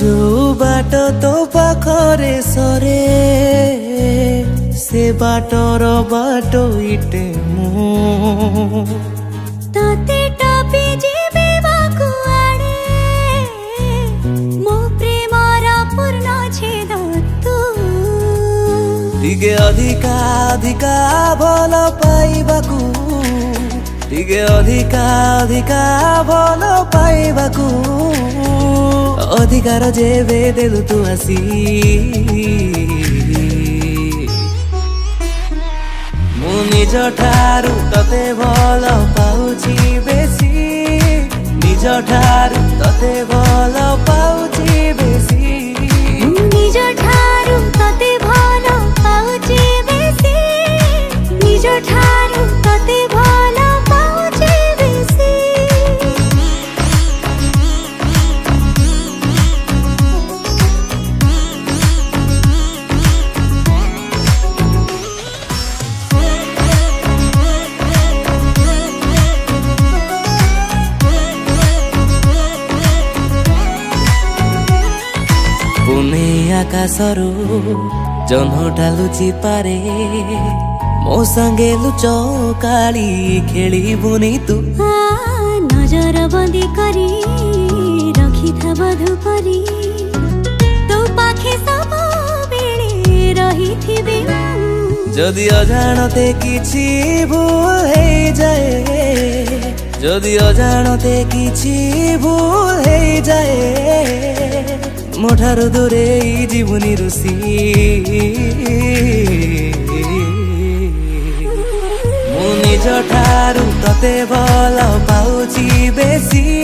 जो बाट तो पाखरे सरे से बाटर बाट इटे मु तते टपी जीवे बाकुआड़े मो प्रेमर पूर्ण छेद तू टिके अधिका अधिका भल पाइबाकू टिके अधिका अधिका भल पाइबाकू अधिकार जेबे देलु तू आसी मु निज ठारू तते भल पाउछि बेसी निज ठारू तते भल पाउछि बेसी निज ठारू तते भल पाउछि बेसी निज ठारू तते भल पाउछि बेसी पुणे आकाशरू जह्नटा लुचि पारे मो संगे लुच काली खेलिबुनी तू नजर बंदी करी रखी था बधु परी तो पाखे सब बेले रही थी जदि अजाणते किछि भूल हे जाए जदि अजाणते किछि भूल हे जाए मोठारू दूरे जीवनी रुसी मु निज ठारू तते भल पाउछि बेसी।